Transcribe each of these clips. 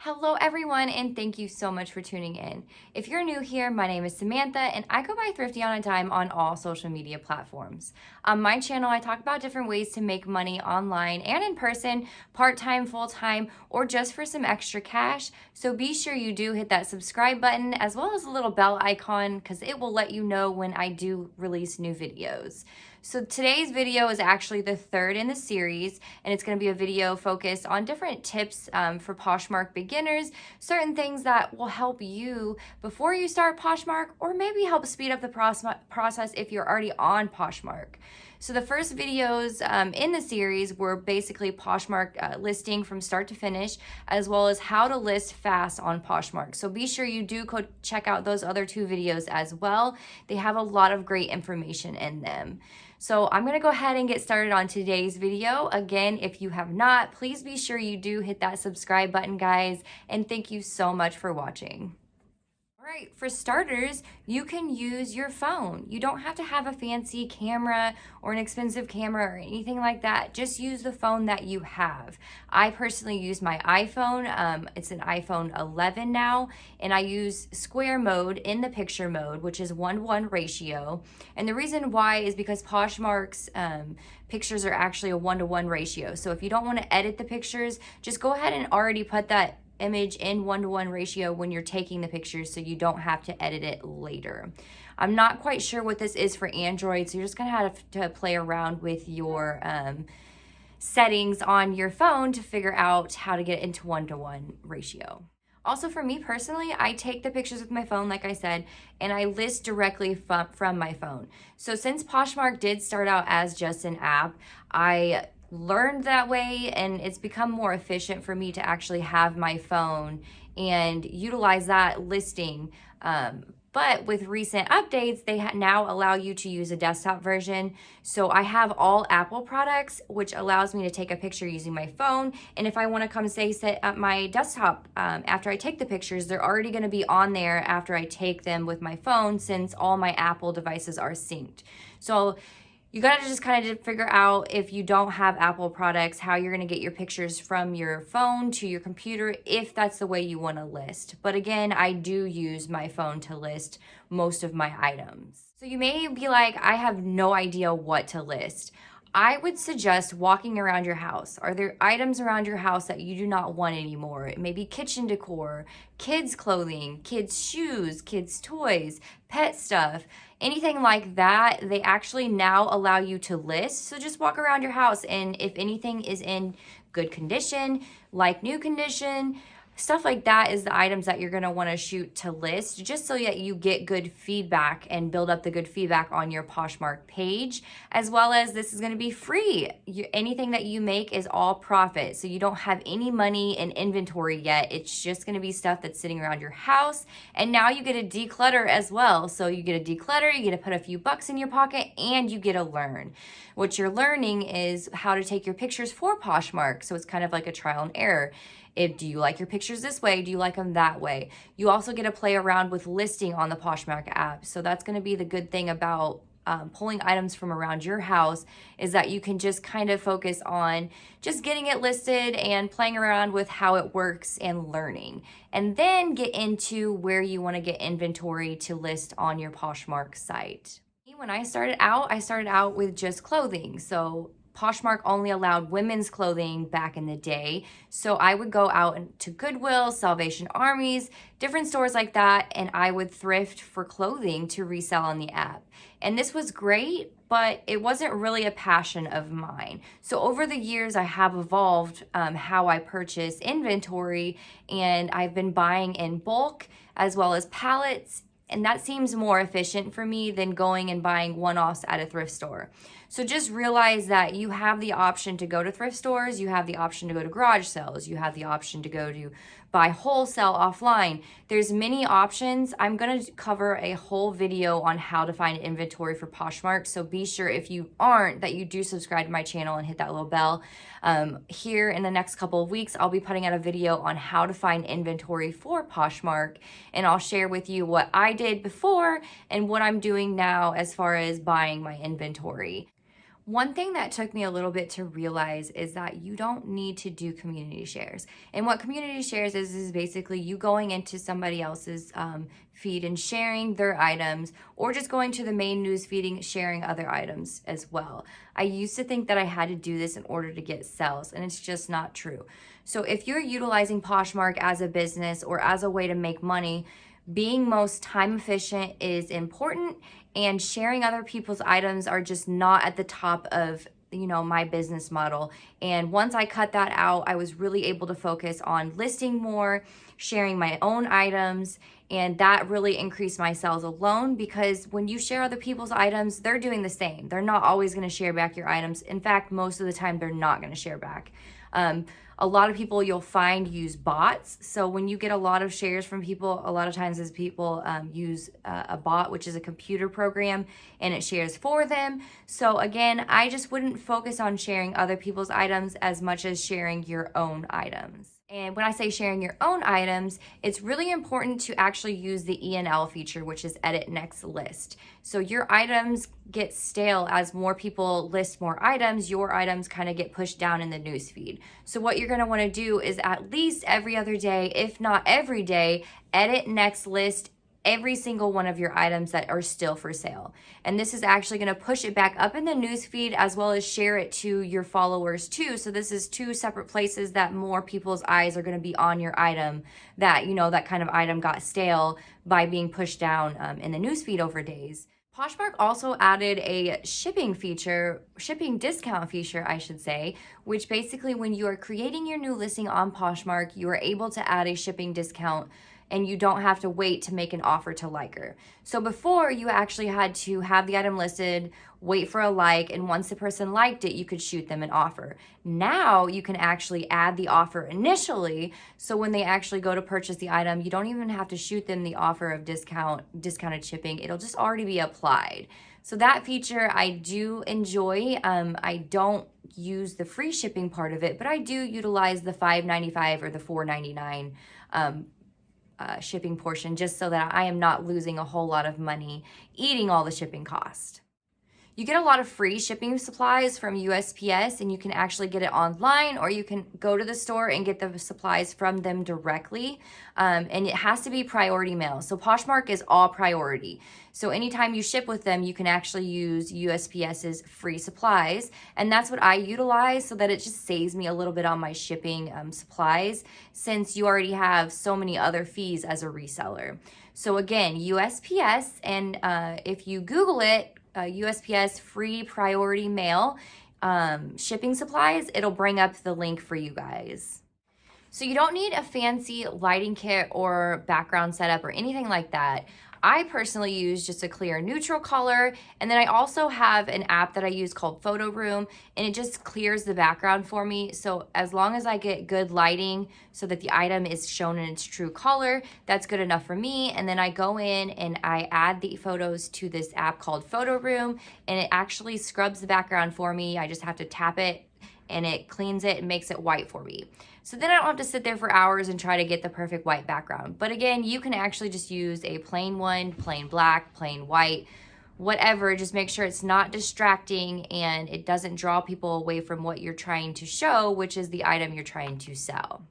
Hello everyone, and thank you so much for tuning in. If you're new here, my name is Samantha and I go by Thrifty on a Dime on all social media platforms. On my channel, I talk about different ways to make money online and in person, part-time, full-time, or just for some extra cash. So be sure you do hit that subscribe button as well as a little bell icon because it will let you know when I do release new videos. So today's video is actually the third in the series, and it's going to be a video focused on different tips for Poshmark beginners, certain things that will help you before you start Poshmark, or maybe help speed up the process if you're already on Poshmark. So the first videos in the series were basically Poshmark listing from start to finish, as well as how to list fast on Poshmark. So be sure you do go check out those other two videos as well. They have a lot of great information in them. So I'm gonna go ahead and get started on today's video. Again, if you have not, please be sure you do hit that subscribe button, guys, and thank you so much for watching. All right, for starters, you can use your phone. You don't have to have a fancy camera or an expensive camera or anything like that. Just use the phone that you have. I personally use my iPhone. It's an iPhone 11 now, and I use square mode in the picture mode, which is 1:1 ratio. And the reason why is because Poshmark's pictures are actually a 1:1 ratio. So if you don't want to edit the pictures, just go ahead and already put that image in 1:1 ratio when you're taking the pictures so you don't have to edit it later. I'm not quite sure what this is for Android, so you're just gonna have to play around with your settings on your phone to figure out how to get it into 1:1 ratio. Also, for me personally, I take the pictures with my phone, like I said, and I list directly from my phone. So since Poshmark did start out as just an app, I learned that way, and it's become more efficient for me to actually have my phone and utilize that listing. But with recent updates, they now allow you to use a desktop version. So I have all Apple products, which allows me to take a picture using my phone. And if I want to come sit at my desktop after I take the pictures, they're already going to be on there after I take them with my phone, since all my Apple devices are synced. So you gotta just kind of figure out, if you don't have Apple products, how you're gonna get your pictures from your phone to your computer, if that's the way you wanna list. But again, I do use my phone to list most of my items. So you may be like, I have no idea what to list. I would suggest walking around your house. Are there items around your house that you do not want anymore? Maybe kitchen decor, kids clothing, kids shoes, kids toys, pet stuff, anything like that. They actually now allow you to list. So just walk around your house, and if anything is in good condition, like new condition, stuff like that is the items that you're gonna wanna shoot to list, just so that you get good feedback and build up the good feedback on your Poshmark page, as well as this is gonna be free. Anything that you make is all profit, so you don't have any money in inventory yet. It's just gonna be stuff that's sitting around your house, and now you get to declutter as well. So you get to declutter, you get to put a few bucks in your pocket, and you get to learn. What you're learning is how to take your pictures for Poshmark, so it's kind of like a trial and error. Do you like your pictures this way? Do you like them that way? You also get to play around with listing on the Poshmark app. So that's going to be the good thing about pulling items from around your house, is that you can just kind of focus on just getting it listed and playing around with how it works and learning. And then get into where you want to get inventory to list on your Poshmark site. When I started out with just clothing. So Poshmark only allowed women's clothing back in the day. So I would go out to Goodwill, Salvation Armies, different stores like that, and I would thrift for clothing to resell on the app. And this was great, but it wasn't really a passion of mine. So over the years, I have evolved how I purchase inventory, and I've been buying in bulk as well as pallets. And that seems more efficient for me than going and buying one-offs at a thrift store. So just realize that you have the option to go to thrift stores, you have the option to go to garage sales, you have the option to go to buy wholesale offline. There's many options. I'm gonna cover a whole video on how to find inventory for Poshmark, so be sure, if you aren't, that you do subscribe to my channel and hit that little bell. Here in the next couple of weeks, I'll be putting out a video on how to find inventory for Poshmark, and I'll share with you what I did before and what I'm doing now as far as buying my inventory. One thing that took me a little bit to realize is that you don't need to do community shares. And what community shares is basically you going into somebody else's feed and sharing their items, or just going to the main news feed and sharing other items as well. I used to think that I had to do this in order to get sales, and it's just not true. So if you're utilizing Poshmark as a business or as a way to make money, being most time efficient is important, and sharing other people's items are just not at the top of my business model. And once I cut that out, I was really able to focus on listing more, sharing my own items, and that really increased my sales alone, because when you share other people's items, they're doing the same. They're not always going to share back your items. In fact, most of the time they're not going to share back. A lot of people you'll find use bots. So when you get a lot of shares from people, a lot of times as people use a bot, which is a computer program, and it shares for them. So again, I just wouldn't focus on sharing other people's items as much as sharing your own items. And when I say sharing your own items, it's really important to actually use the ENL feature, which is edit next list. So your items get stale as more people list more items, your items kind of get pushed down in the newsfeed. So what you're going to want to do is at least every other day, if not every day, edit next list every single one of your items that are still for sale. And this is actually going to push it back up in the newsfeed, as well as share it to your followers too. So this is two separate places that more people's eyes are going to be on your item, that that kind of item got stale by being pushed down in the newsfeed over days. Poshmark also added a shipping discount feature, I should say, which basically when you are creating your new listing on Poshmark, you are able to add a shipping discount, and you don't have to wait to make an offer to liker. So before, you actually had to have the item listed, wait for a like, and once the person liked it, you could shoot them an offer. Now you can actually add the offer initially, so when they actually go to purchase the item, you don't even have to shoot them the offer of discounted shipping. It'll just already be applied. So that feature I do enjoy. I don't use the free shipping part of it, but I do utilize the $5.95 or the $4.99 shipping portion, just so that I am not losing a whole lot of money eating all the shipping cost. You get a lot of free shipping supplies from USPS, and you can actually get it online, or you can go to the store and get the supplies from them directly. And it has to be priority mail. So Poshmark is all priority. So anytime you ship with them, you can actually use USPS's free supplies. And that's what I utilize, so that it just saves me a little bit on my shipping supplies, since you already have so many other fees as a reseller. So again, USPS, and if you Google it, USPS free priority mail shipping supplies, it'll bring up the link for you guys. So you don't need a fancy lighting kit or background setup or anything like that. I personally use just a clear neutral color, and then I also have an app that I use called Photo Room, and it just clears the background for me. So as long as I get good lighting so that the item is shown in its true color, that's good enough for me. And then I go in and I add the photos to this app called Photo Room, and it actually scrubs the background for me. I just have to tap it and it cleans it and makes it white for me. So then I don't have to sit there for hours and try to get the perfect white background. But again, you can actually just use a plain one, plain black, plain white, whatever. Just make sure it's not distracting and it doesn't draw people away from what you're trying to show, which is the item you're trying to sell.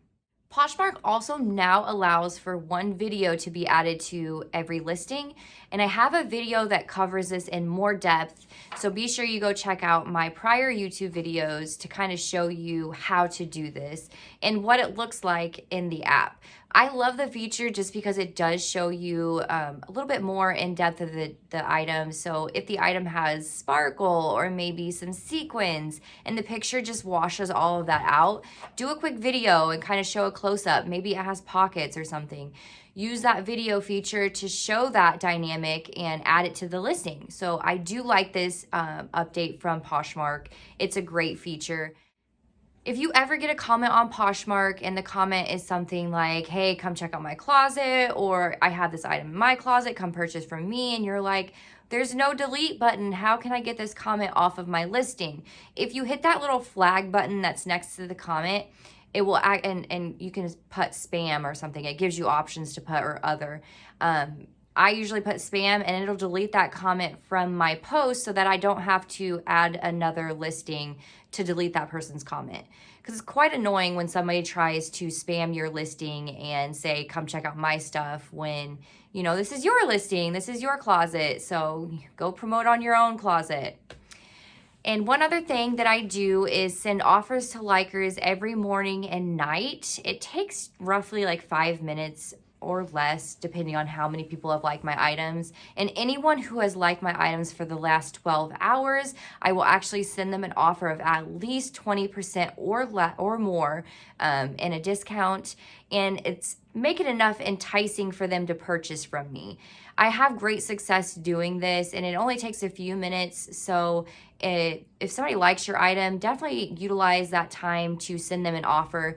Poshmark also now allows for one video to be added to every listing, and I have a video that covers this in more depth, so be sure you go check out my prior YouTube videos to kind of show you how to do this and what it looks like in the app. I love the feature just because it does show you a little bit more in depth of the item. So if the item has sparkle or maybe some sequins and the picture just washes all of that out, do a quick video and kind of show a close-up. Maybe it has pockets or something. Use that video feature to show that dynamic and add it to the listing. So I do like this update from Poshmark. It's a great feature. If you ever get a comment on Poshmark and the comment is something like, hey, come check out my closet, or I have this item in my closet, come purchase from me, and you're like, there's no delete button, how can I get this comment off of my listing? If you hit that little flag button that's next to the comment, it will act, and you can put spam or something. It gives you options to put or other. I usually put spam and it'll delete that comment from my post so that I don't have to add another listing to delete that person's comment. Because it's quite annoying when somebody tries to spam your listing and say, come check out my stuff when, you know, this is your listing, this is your closet, so go promote on your own closet. And one other thing that I do is send offers to likers every morning and night. It takes roughly like 5 minutes or less, depending on how many people have liked my items. And anyone who has liked my items for the last 12 hours, I will actually send them an offer of at least 20% or more in a discount. And it's make it enough enticing for them to purchase from me. I have great success doing this, and it only takes a few minutes. So if somebody likes your item, definitely utilize that time to send them an offer.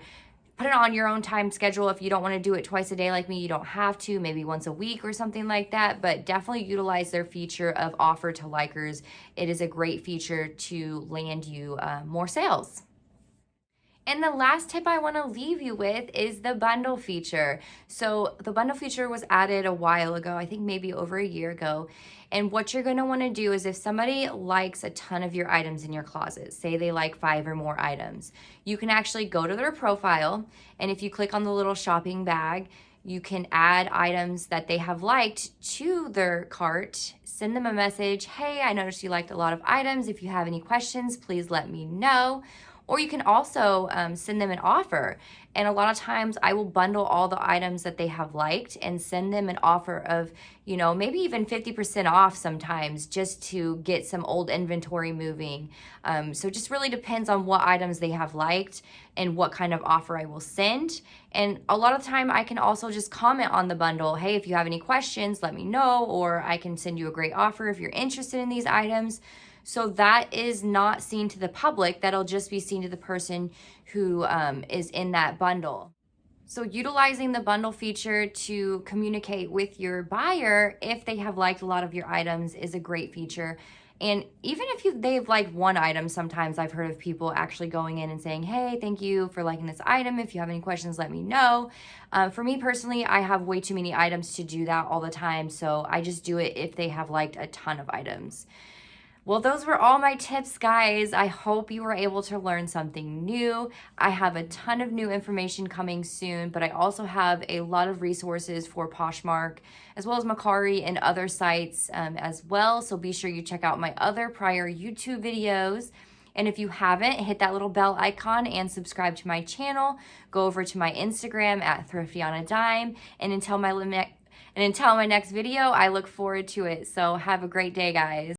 Put it on your own time schedule. If you don't want to do it twice a day like me, you don't have to, maybe once a week or something like that, but definitely utilize their feature of offer to likers. It is a great feature to land you more sales. And the last tip I want to leave you with is the bundle feature. So the bundle feature was added a while ago, I think maybe over a year ago. And what you're going to want to do is if somebody likes a ton of your items in your closet, say they like 5 or more items, you can actually go to their profile. And if you click on the little shopping bag, you can add items that they have liked to their cart, send them a message, hey, I noticed you liked a lot of items. If you have any questions, please let me know. Or you can also send them an offer. And a lot of times I will bundle all the items that they have liked and send them an offer of, you know, maybe even 50% off sometimes just to get some old inventory moving. So it just really depends on what items they have liked and what kind of offer I will send. And a lot of the time I can also just comment on the bundle. Hey, if you have any questions, let me know, or I can send you a great offer if you're interested in these items. So that is not seen to the public. That'll just be seen to the person who is in that bundle. So utilizing the bundle feature to communicate with your buyer if they have liked a lot of your items is a great feature. And even if they've liked one item, sometimes I've heard of people actually going in and saying, hey, thank you for liking this item. If you have any questions, let me know. For me personally, I have way too many items to do that all the time. So I just do it if they have liked a ton of items. Well, those were all my tips, guys. I hope you were able to learn something new. I have a ton of new information coming soon, but I also have a lot of resources for Poshmark, as well as Mercari and other sites as well. So be sure you check out my other prior YouTube videos. And if you haven't, hit that little bell icon and subscribe to my channel. Go over to my Instagram at Thrifty on a Dime. And until my next video, I look forward to it. So have a great day, guys.